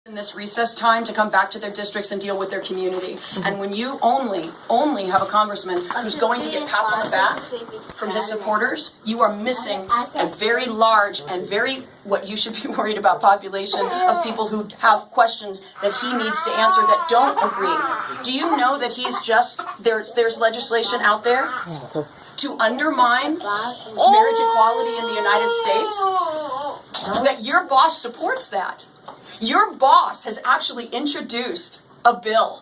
in this recess time to come back to their districts and deal with their community. And when you only have a congressman who's going to get pats on the back from his supporters, you are missing a very large and very, what you should be worried about, population of people who have questions that he needs to answer that don't agree. Do you know that he's just, there's legislation out there to undermine marriage equality in the United States? That your boss supports that. Your boss has actually introduced a bill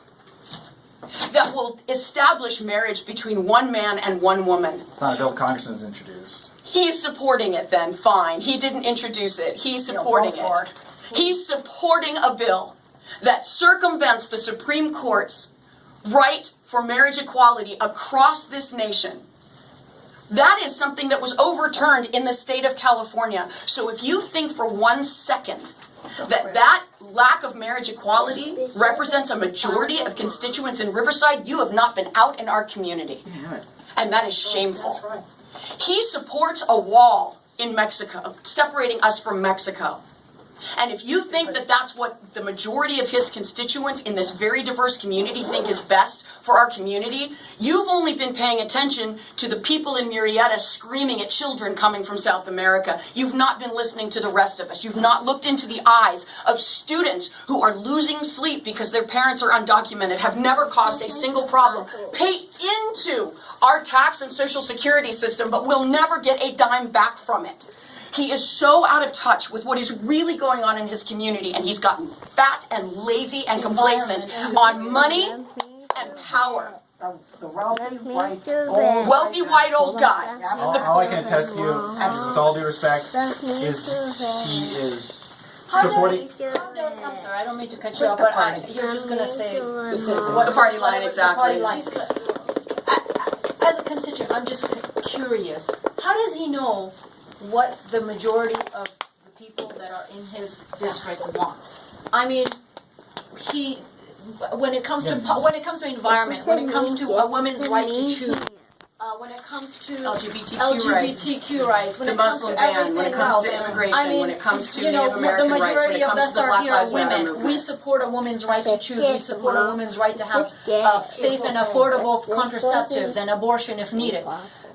that will establish marriage between one man and one woman. It's not a bill Congressman's introduced. He's supporting it then, fine. He didn't introduce it. He's supporting it. He's supporting a bill that circumvents the Supreme Court's right for marriage equality across this nation. That is something that was overturned in the state of California. So if you think for 1 second that lack of marriage equality represents a majority of constituents in Riverside, you have not been out in our community. And that is shameful. He supports a wall in Mexico, separating us from Mexico. And if you think that that's what the majority of his constituents in this very diverse community think is best for our community, you've only been paying attention to the people in Murrieta screaming at children coming from South America. You've not been listening to the rest of us. You've not looked into the eyes of students who are losing sleep because their parents are undocumented, have never caused a single problem, pay into our tax and social security system, but will never get a dime back from it. He is so out of touch with what is really going on in his community, and he's gotten fat and lazy and complacent on money and power. The wealthy white old guy. All I can attest to you, with all due respect, is he is supporting. I'm sorry, I don't mean to cut you off, but you're just going to say what The party line, exactly. The party line. As a constituent, I'm just curious. How does he know what the majority of the people that are in his district want? I mean, when it comes to environment, when it comes to a woman's right to choose, when it comes to LGBTQ rights, when the it comes Muslim to ban, everything when it comes else. to immigration, I mean, when it comes to you know, Native American the rights, when majority it of comes us to the are Black here Lives Matter women. movement. We support a woman's right to choose. We support a woman's right to have safe and affordable contraceptives and abortion if needed.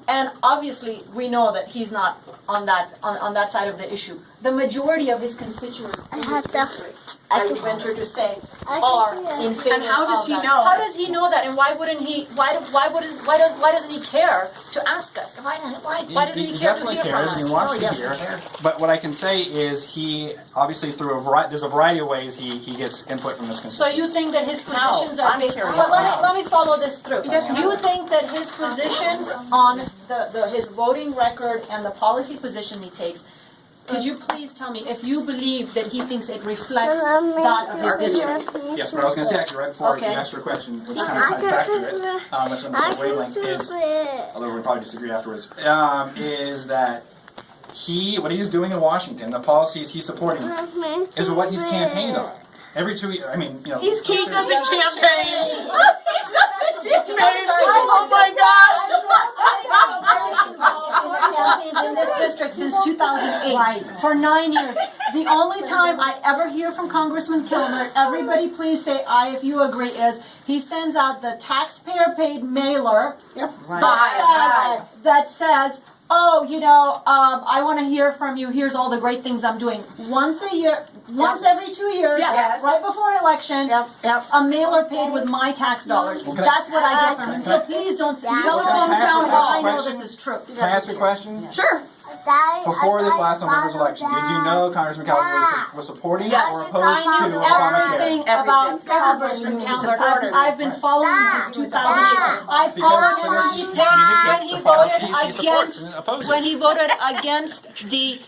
And obviously, we know that he's not on that side of the issue. The majority of his constituents in his district, I would venture to say, are in favor. And how does he that. know? How does he know that? And why wouldn't he? Why doesn't he care to ask us? Why doesn't he care to definitely hear from cares us? and he wants to hear. But what I can say is he obviously there's a variety of ways he gets input from his So constituents. you think that his positions are based? Let me follow this through. Do you think that his positions on his voting record and the policy position he takes? Could you please tell me if you believe that he thinks it reflects that of his district? Yes, but I was going to say actually right before you asked your question, which kind of ties back to it, that's when the wavelength is, although we'll probably disagree afterwards, is that what he's doing in Washington, the policies he's supporting, is what he's campaigned on. Every 2 years, I mean, you know. He doesn't campaign. Oh my gosh! In this district since 2008 for 9 years. The only time I ever hear from Congressman Kilmer, everybody please say aye if you agree, is he sends out the taxpayer-paid mailer that says, oh, you know, I want to hear from you. Here's all the great things I'm doing. Once a year, once every 2 years, right before election, a mailer paid with my tax dollars. That's what I get from him. So please don't telephone town hall. I know this is true. Can I ask you a question? Sure. Before this last November's election, did you know Congressman Calvert was supporting or opposed I to knew Obamacare? everything about Congressman Calvert. I've been following him since 2008. I followed him when he voted against the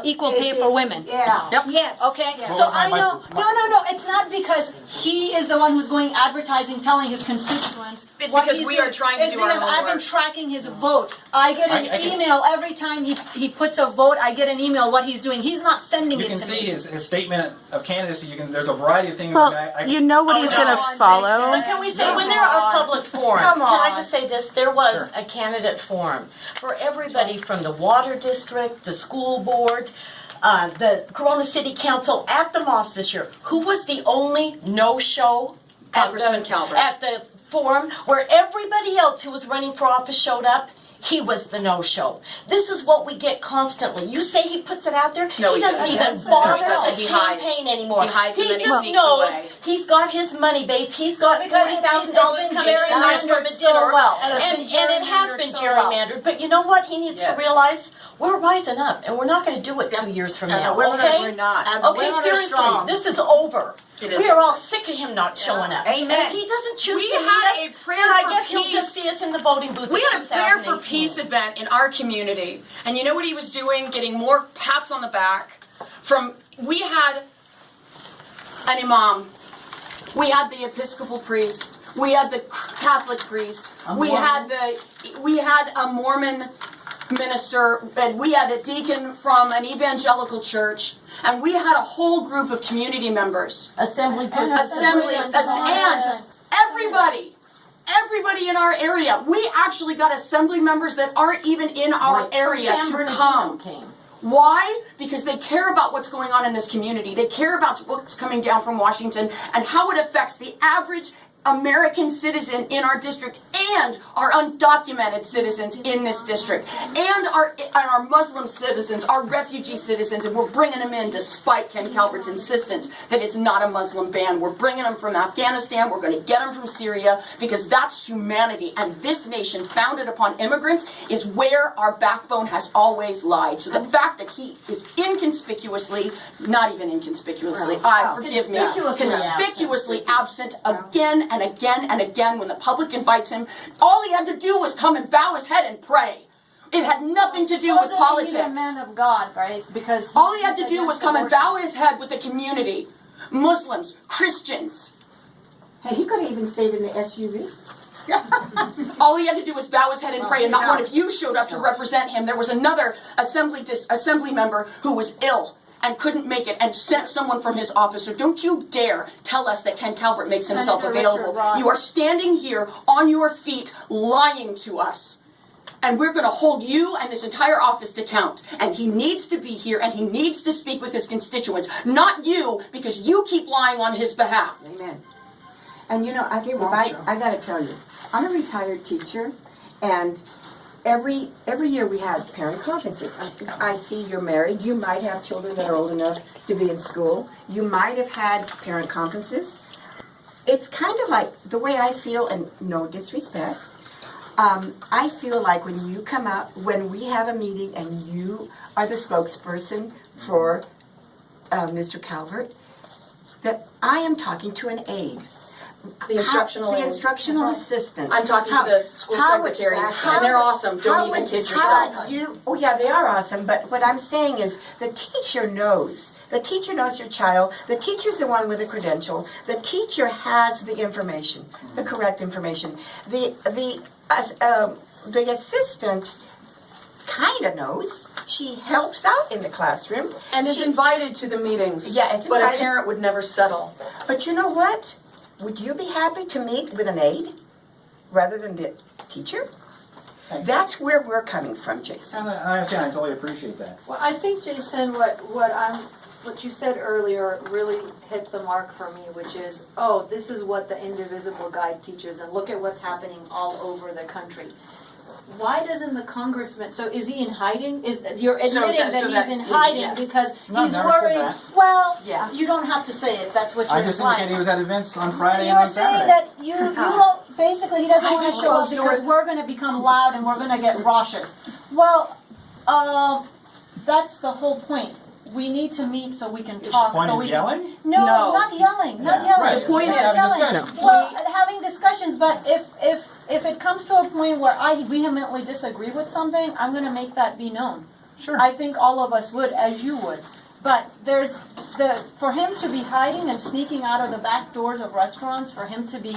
equal pay for women. Yes. Okay. So I know. No. It's not because he is the one who's going advertising, telling his constituents. It's what because he's we doing. are trying to It's do our because I've been homework. tracking his vote. I get an email every time he puts a vote. I get an email what he's doing. He's not sending You it can to see me. his statement of candidacy. There's a variety of things. Well, you know what he's going to follow. But can we say, when there are public forums, Come can I on. just say this? There was Sure. a candidate forum for everybody from the water district, the school board, the Corona City Council at the mosque this year. Who was the only no-show Congressman Calvert. at the forum where everybody else who was running for office showed up? He was the no-show. This is what we get constantly. You say he puts it out there. No, he he doesn't doesn't. even bother No, he doesn't. to He hides. campaign anymore. He hides and then he just sneaks knows away. he's got his money base. He's got Because $40,000 it's been coming down from a gerrymandered so dinner, well. and it has been so well. gerrymandered. But you know what? He needs to Yes. realize we're rising up, and we're not going to do it 2 years from And now. the women okay? are not. And the Okay, women are seriously, strong. this is over. It is We are over. all sick of him not showing up. Amen. And if he doesn't choose We to meet had us, a prayer then I for guess he'll peace. just see us in the voting booth. We in had a prayer for 2018. peace event in our community, and you know what he was doing? Getting more pats on the back from. We had an imam, we had the Episcopal priest, we had the Catholic priest, we had a Mormon minister, and we had a deacon from an evangelical church, and we had a whole group of community members. Assembly And everybody in our area. We actually got assembly members that aren't even in our area to come. Why? Because they care about what's going on in this community. They care about what's coming down from Washington and how it affects the average American citizen in our district and our undocumented citizens in this district and our Muslim citizens, our refugee citizens, and we're bringing them in despite Ken Calvert's insistence that it's not a Muslim ban. We're bringing them from Afghanistan. We're going to get them from Syria because that's humanity. And this nation founded upon immigrants is where our backbone has always lied. So the fact that he is not even inconspicuously, forgive me, conspicuously absent again and again and again when the public invites him. All he had to do was come and bow his head and pray. It had nothing to do with politics. He's a man of God, right? Because all he had to do was come and bow his head with the community. Muslims, Christians. Hey, he could have even stayed in the SUV. All he had to do was bow his head and pray, and not one of you showed up to represent him. There was another assembly member who was ill and couldn't make it and sent someone from his office. So don't you dare tell us that Ken Calvert makes himself available. You are standing here on your feet lying to us. And we're going to hold you and this entire office to count. And he needs to be here and he needs to speak with his constituents. Not you, because you keep lying on his behalf. Amen. And you know, I got to tell you, I'm a retired teacher, and every year we have parent conferences. I see you're married. You might have children that are old enough to be in school. You might have had parent conferences. It's kind of like the way I feel, and no disrespect, I feel like when you come out, when we have a meeting and you are the spokesperson for Mr. Calvert, that I am talking to an aide. The instructional aide. The instructional assistant. I'm talking to the school secretary, and they're awesome. Don't even kid yourself. Oh yeah, they are awesome, but what I'm saying is the teacher knows. The teacher knows your child. The teacher's the one with the credential. The teacher has the information, the correct information. The assistant kind of knows. She helps out in the classroom. And is invited to the meetings. Yeah, it's but a invited. parent would never settle. But you know what? Would you be happy to meet with an aide rather than the teacher? That's where we're coming from, Jason. And I understand. I totally appreciate that. Well, I think, Jason, what you said earlier really hit the mark for me, which is, this is what the Indivisible Guide teaches, and look at what's happening all over the country. Why doesn't the congressman? So is he in hiding? You're admitting that he's in hiding because No, he's never said worried? that. Well, Yeah. you don't have to say it. That's what you're I just indicated he implying. was at events on Friday and You're on saying Saturday. that you don't. Basically, he doesn't want to show up because we're going to become loud and we're going to get raucous. Well, that's the whole point. We need to meet so we can talk. Point so is we yelling? No, No. not yelling. Not Yeah, yelling. right. The point Not is yelling. having discussions. Well, having discussions. But if it comes to a point where I vehemently disagree with something, I'm going to make that be known. Sure. I think all of us would, as you would. But for him to be hiding and sneaking out of the back doors of restaurants, for him to be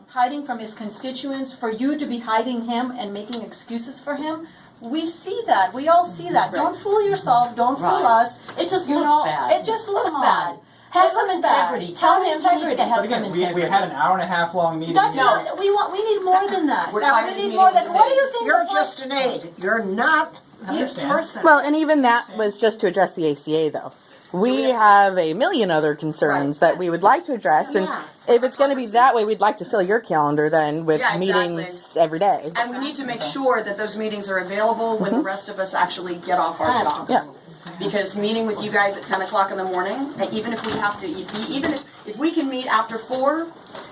hiding from his constituents, for you to be hiding him and making excuses for him, we see that. We all see that. Don't fool yourself. Don't fool us. It just You looks know, bad. it just looks Come on. bad. Have It looks some bad. integrity. Tell him he needs to have But again, some we integrity. had an hour and a half long meeting. That's No. not, we need more than that. We're We tired of need meeting more than, with what do you aides. think? You're the just an aide. You're not I a understand. person. Well, and even that was just to address the ACA, though. We have a million other concerns that we would like to address, and if it's going to be that way, we'd like to fill your calendar then with Yeah, exactly. meetings every day. And we need to make sure that those meetings are available when the rest of us actually get off our jobs. Yeah. Because meeting with you guys at 10 o'clock in the morning, and even if we have to, if we can meet after 4,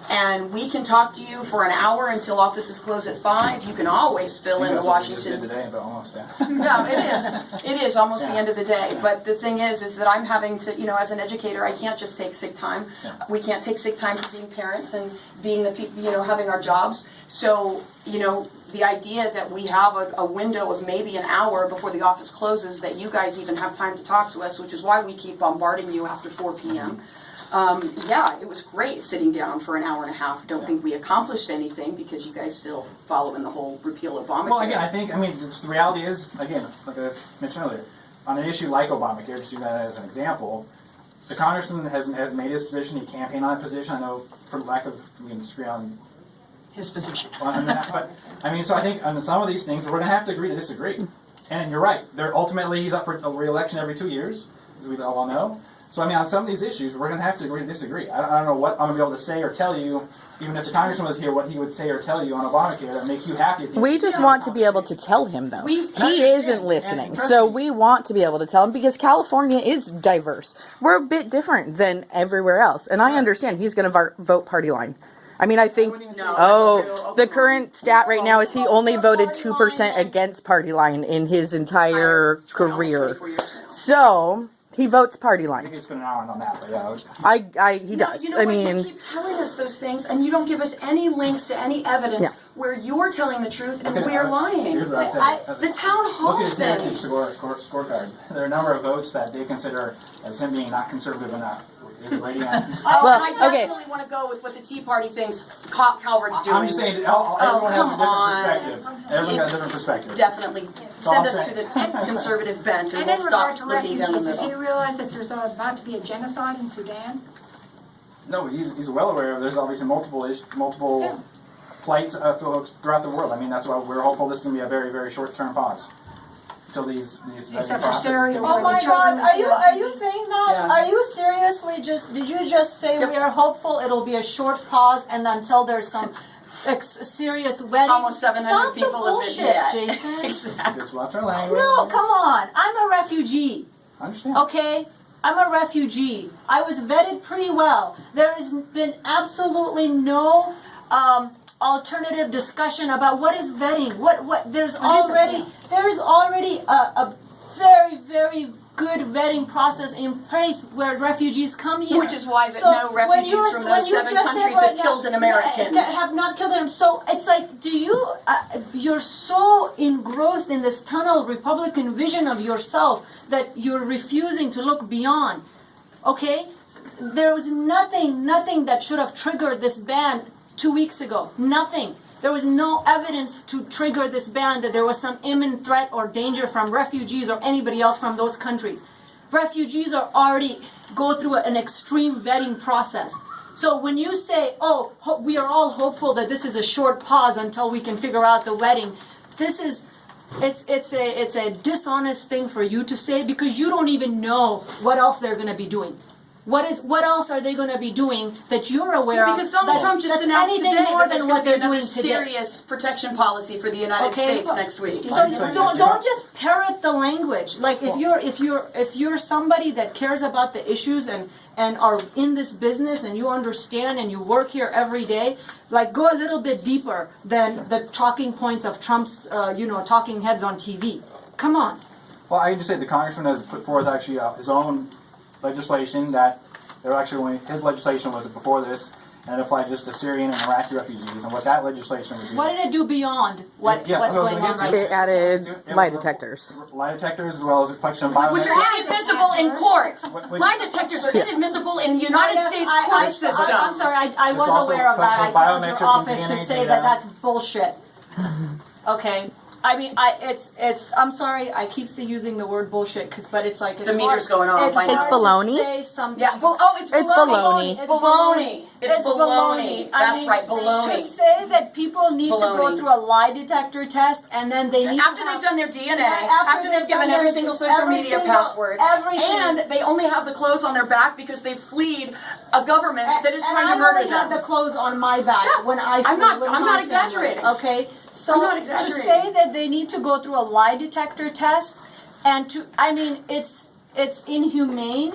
and we can talk to you for an hour until offices close at 5, you can always fill in the That's what we just did Washington. today, but almost, yeah. No, it is. It is almost the end of the day. But the thing is that I'm having to, as an educator, I can't just take sick time. Yeah. We can't take sick time for being parents and being the people, having our jobs. So, the idea that we have a window of maybe an hour before the office closes that you guys even have time to talk to us, which is why we keep bombarding you after 4 p.m. Yeah, it was great sitting down for an hour and a half. Don't think we accomplished anything because you guys still following the whole repeal of Obamacare. Well, again, the reality is, again, like I mentioned earlier, on an issue like Obamacare, just use that as an example, the congressman has made his position, he campaigned on that position. I know, for lack of, we can disagree on His position. on that, but, so I think on some of these things, we're going to have to agree to disagree. And you're right, ultimately he's up for a re-election every 2 years, as we all know. So, on some of these issues, we're going to have to agree to disagree. I don't know what I'm going to be able to say or tell you, even if the congressman was here, what he would say or tell you on Obamacare that make you happy. We just want to be able to tell him, though. We He understand. isn't listening. And trust So me. we want to be able to tell him because California is diverse. We're a bit different than everywhere else. And I understand he's going to vote party line. I think, No, the current stat right now is he only voted 2% against party line in his entire career. 24 years now. So, he votes party I line. think he spent an hour on that, but yeah. He does. You know what? You keep telling us those things, and you don't give us any links to any evidence Yeah. where you're telling the truth and Look at- we're lying. Here's what I'd say. The town hall Look at his thing. heritage scorecard. There are a number of votes that they consider as him being not conservative enough. Is it rating on? Well, and I okay. definitely want to go with what the Tea Party thinks Calvert's doing. I'm just saying, everyone has a come on. different perspective. Everyone has a different perspective. Definitely all send I'm us to the saying. conservative bent, and And we'll in regard stop to looking down the refugees, does he middle. realize that there's about to be a genocide in Sudan? No, he's well aware of. There's obviously multiple plights of folks throughout the world. That's why we're hopeful this is going to be a very, very short-term pause until these Except for processes Syria, get where Oh the my children God! see Are on you TV. saying that? Yeah. Are you seriously did you just say Yep. we are hopeful it'll be a short pause and until there's some serious wedding? Almost 700 Stop people the have bullshit, been dead. Jason. Exactly. Just watch our language. No, come on. I'm a refugee. I understand. Okay? I'm a refugee. I was vetted pretty well. There has been absolutely no alternative discussion about what is vetting. What there's already a very, very good vetting process in place where refugees come here. Which is why that So no when refugees you- from when those you 7 just said countries right have now- killed an American. have not killed them. So it's like, do you? You're so engrossed in this tunnel Republican vision of yourself that you're refusing to look beyond. Okay, there was nothing that should have triggered this ban 2 weeks ago. Nothing. There was no evidence to trigger this ban that there was some imminent threat or danger from refugees or anybody else from those countries. Refugees are already go through an extreme vetting process. So when you say, "Oh, we are all hopeful that this is a short pause until we can figure out the wedding," it's a dishonest thing for you to say because you don't even know what else they're going to be doing. What else are they going to be doing that you're aware of? Because Donald Trump just that's announced anything today more that there's than going what to be they're another doing today. serious protection policy for the United Okay. States next week. So don't just parrot the language. Like if you're somebody that cares about the issues and are in this business and you understand and you work here every day, like go a little bit deeper than the talking points of Trump's talking heads on TV. Come on. Well, I can just say the congressman has put forth actually his own legislation that his legislation was before this, and it applied just to Syrian and Iraqi refugees, and what that legislation would do. What did it do beyond what's Yeah, that's what I was going gonna on get right to. now? It added lie detectors. Lie detectors, as well as a collection of Which biometrics. are inadmissible in court. What- Lie detectors are inadmissible in the United Yes, States I- court I- system. I'm sorry, I It's was also aware of that. I collection of called your biometric office and to DNA say data. that that's bullshit. Okay. I mean, I'm sorry, I keep still using the word bullshit, but it's like, it's The meter's going off, It's I know. hard It's baloney? to say something. Yeah, well, it's baloney. It's baloney. It's Baloney. It's It's baloney. I That's mean, right, To baloney. say that people need to go Baloney. through a lie detector test and then they need After to they've have, done their DNA, Yeah, after they've given every single social media password, everything. and they only have the clothes on their back because they've fled a government that is And trying to I murder only had them. the clothes on my back when I I'm not- with I'm my not family, exaggerating. Okay, so I'm not to exaggerating. say that they need to go through a lie detector test, and I mean, it's inhumane.